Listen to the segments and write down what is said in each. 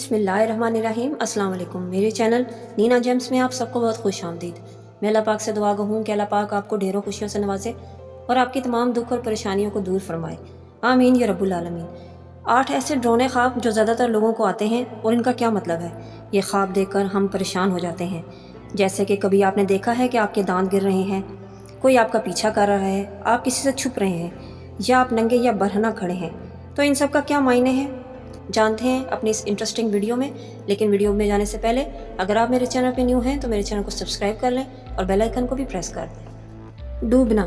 बिस्मिल्लाहिर्रहमानिर्रहीम। अस्सलाम वालेकुम। मेरे चैनल नीना जेम्स में आप सबको बहुत खुश आमदीद। मैं अल्लाह पाक से दुआ हूँ कि अल्लाह पाक आपको ढेरों खुशियों से नवाजे और आपकी तमाम दुख और परेशानियों को दूर फरमाए। आमीन या रब्बुल आलमीन। 8 ऐसे डरावने ख्वाब जो ज़्यादातर लोगों को आते हैं और इनका क्या मतलब है। ये ख्वाब देखकर हम परेशान हो जाते हैं। जैसे कि कभी आपने देखा है कि आपके दांत गिर रहे हैं, कोई आपका पीछा कर रहा है, आप किसी से छुप रहे हैं, या आप नंगे या बरहना खड़े हैं। तो इन सब का क्या मायने हैं जानते हैं अपनी इस इंटरेस्टिंग वीडियो में। लेकिन वीडियो में जाने से पहले अगर आप मेरे चैनल पे न्यू हैं तो मेरे चैनल को सब्सक्राइब कर लें और बेल आइकन को भी प्रेस कर दें। डूबना।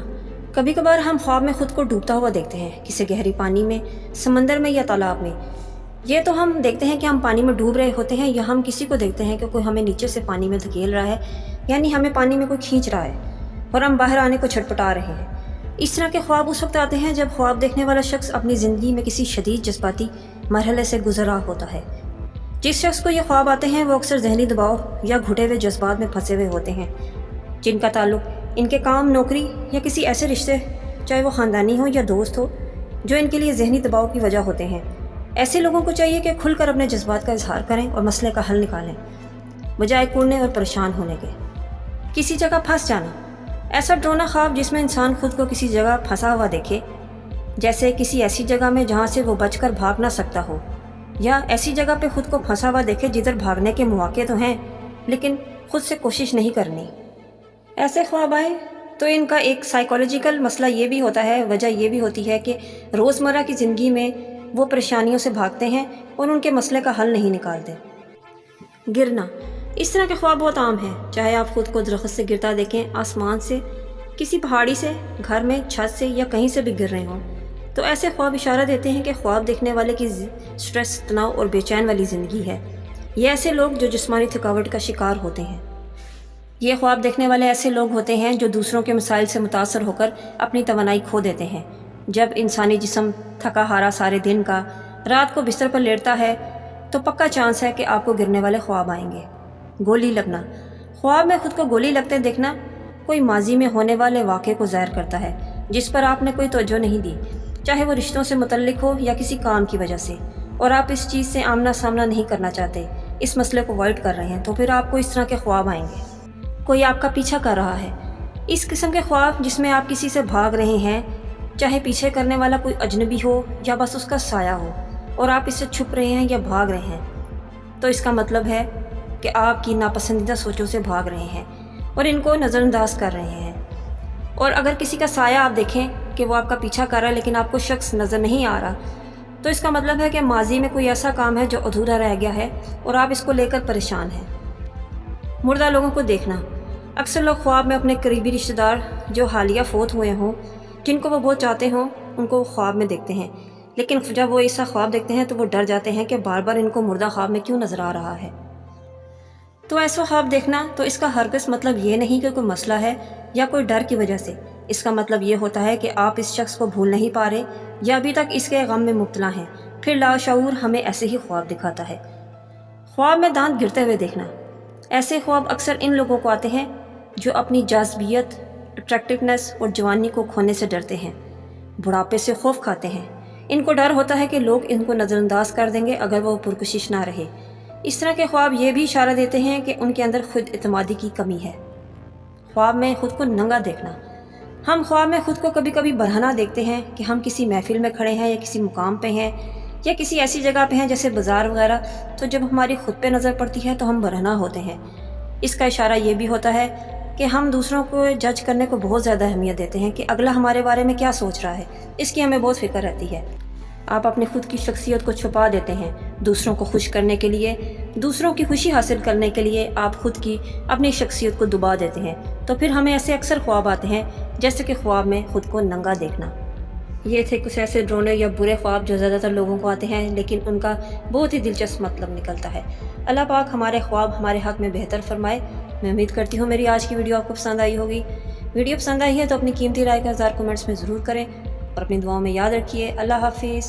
कभी कभार हम ख्वाब में खुद को डूबता हुआ देखते हैं, किसी गहरी पानी में, समंदर में या तालाब में। ये तो हम देखते हैं कि हम पानी में डूब रहे होते हैं, या हम किसी को देखते हैं कि कोई हमें नीचे से पानी में धकेल रहा है, यानी हमें पानी में कोई खींच रहा है और हम बाहर आने को छटपटा रहे हैं। इस तरह के ख्वाब उस वक्त आते हैं जब ख्वाब देखने वाला शख्स अपनी ज़िंदगी में किसी शदीद जज्बाती मरहले से गुजर रहा होता है। जिस शख्स को ये ख्वाब आते हैं वो अक्सर जहनी दबाव या घुटे हुए जज्बात में फंसे हुए होते हैं, जिनका ताल्लुक इनके काम, नौकरी या किसी ऐसे रिश्ते, चाहे वो ख़ानदानी हो या दोस्त हो, जो इनके लिए जहनी दबाव की वजह होते हैं। ऐसे लोगों को चाहिए कि खुलकर अपने जज्बात का इजहार करें और मसले का हल निकालें, बजाय कूदने और परेशान होने के। किसी जगह फंस जाना। ऐसा डरावना ख्वाब जिसमें इंसान खुद को किसी जगह फंसा हुआ देखे, जैसे किसी ऐसी जगह में जहाँ से वो बचकर भाग ना सकता हो, या ऐसी जगह पे खुद को फंसा हुआ देखे जिधर भागने के मौके तो हैं लेकिन खुद से कोशिश नहीं करनी। ऐसे ख्वाब आए तो इनका एक साइकोलॉजिकल मसला ये भी होता है, वजह ये भी होती है कि रोज़मर्रा की ज़िंदगी में वो परेशानियों से भागते हैं और उनके मसले का हल नहीं निकालते। गिरना। इस तरह के ख्वाब बहुत आम हैं, चाहे आप खुद को दरख्त से गिरता देखें, आसमान से, किसी पहाड़ी से, घर में छत से या कहीं से भी गिर रहे हों, तो ऐसे ख्वाब इशारा देते हैं कि ख्वाब देखने वाले की स्ट्रेस, तनाव और बेचैन वाली ज़िंदगी है। ये ऐसे लोग जो जिस्मानी थकावट का शिकार होते हैं। ये ख्वाब देखने वाले ऐसे लोग होते हैं जो दूसरों के मसाइल से मुतासर होकर अपनी तवानाई खो देते हैं। जब इंसानी जिस्म थका हारा सारे दिन का रात को बिस्तर पर लेटता है तो पक्का चांस है कि आपको गिरने वाले ख्वाब आएंगे। गोली लगना। ख्वाब में खुद को गोली लगते देखना कोई माजी में होने वाले वाक़े को ज़ाहिर करता है जिस पर आपने कोई तवज्जो नहीं दी, चाहे वो रिश्तों से मुतल्लिक हो या किसी काम की वजह से, और आप इस चीज़ से आमना सामना नहीं करना चाहते, इस मसले को अवॉइड कर रहे हैं, तो फिर आपको इस तरह के ख्वाब आएंगे। कोई आपका पीछा कर रहा है। इस किस्म के ख्वाब जिसमें आप किसी से भाग रहे हैं, चाहे पीछे करने वाला कोई अजनबी हो या बस उसका साया हो, और आप इससे छुप रहे हैं या भाग रहे हैं, तो इसका मतलब है कि आपकी नापसंदीदा सोचों से भाग रहे हैं और इनको नज़रअंदाज कर रहे हैं। और अगर किसी का साया आप देखें कि वो आपका पीछा कर रहा है लेकिन आपको शख्स नज़र नहीं आ रहा, तो इसका मतलब है कि माजी में कोई ऐसा काम है जो अधूरा रह गया है और आप इसको लेकर परेशान हैं। मुर्दा लोगों को देखना। अक्सर लोग ख्वाब में अपने करीबी रिश्तेदार जो हालिया फोत हुए हों, जिनको वो बहुत चाहते हों, उनको ख्वाब में देखते हैं, लेकिन जब वो ऐसा ख्वाब देखते हैं तो वो डर जाते हैं कि बार बार इनको मुर्दा ख्वाब में क्यों नज़र आ रहा है। तो ऐसा ख्वाब देखना, तो इसका हरगिज़ मतलब ये नहीं कि कोई मसला है या कोई डर की वजह से। इसका मतलब ये होता है कि आप इस शख्स को भूल नहीं पा रहे या अभी तक इसके गम में मुब्तला हैं। फिर लाशऊर हमें ऐसे ही ख्वाब दिखाता है। ख्वाब में दांत गिरते हुए देखना। ऐसे ख्वाब अक्सर इन लोगों को आते हैं जो अपनी जाज़बियत, अट्रैक्टिवनेस और जवानी को खोने से डरते हैं, बुढ़ापे से खौफ खाते हैं। इनको डर होता है कि लोग इनको नज़रअंदाज कर देंगे अगर वो पुरकशिश ना रहे। इस तरह के ख्वाब ये भी इशारा देते हैं कि उनके अंदर खुद एतमादी की कमी है। ख्वाब में खुद को नंगा देखना। हम ख्वाब में खुद को कभी कभी बरहना देखते हैं कि हम किसी महफिल में खड़े हैं या किसी मुकाम पे हैं या किसी ऐसी जगह पे हैं जैसे बाज़ार वगैरह, तो जब हमारी खुद पे नज़र पड़ती है तो हम बरहना होते हैं। इसका इशारा ये भी होता है कि हम दूसरों को जज करने को बहुत ज़्यादा अहमियत देते हैं कि अगला हमारे बारे में क्या सोच रहा है, इसकी हमें बहुत फ़िक्र रहती है। आप अपनी खुद की शख्सियत को छुपा देते हैं दूसरों को खुश करने के लिए, दूसरों की खुशी हासिल करने के लिए आप खुद की अपनी शख्सियत को दबा देते हैं। तो फिर हमें ऐसे अक्सर ख्वाब आते हैं जैसे कि ख्वाब में खुद को नंगा देखना। ये थे कुछ ऐसे डरावने या बुरे ख्वाब जो ज़्यादातर लोगों को आते हैं, लेकिन उनका बहुत ही दिलचस्प मतलब निकलता है। अल्लाह पाक हमारे ख्वाब हमारे हक़ में बेहतर फरमाए। मैं उम्मीद करती हूँ मेरी आज की वीडियो आपको पसंद आई होगी। वीडियो पसंद आई है तो अपनी कीमती राय का 1000 कमेंट्स में ज़रूर करें और अपनी दुआओं में याद रखिए। अल्लाह हाफिज़।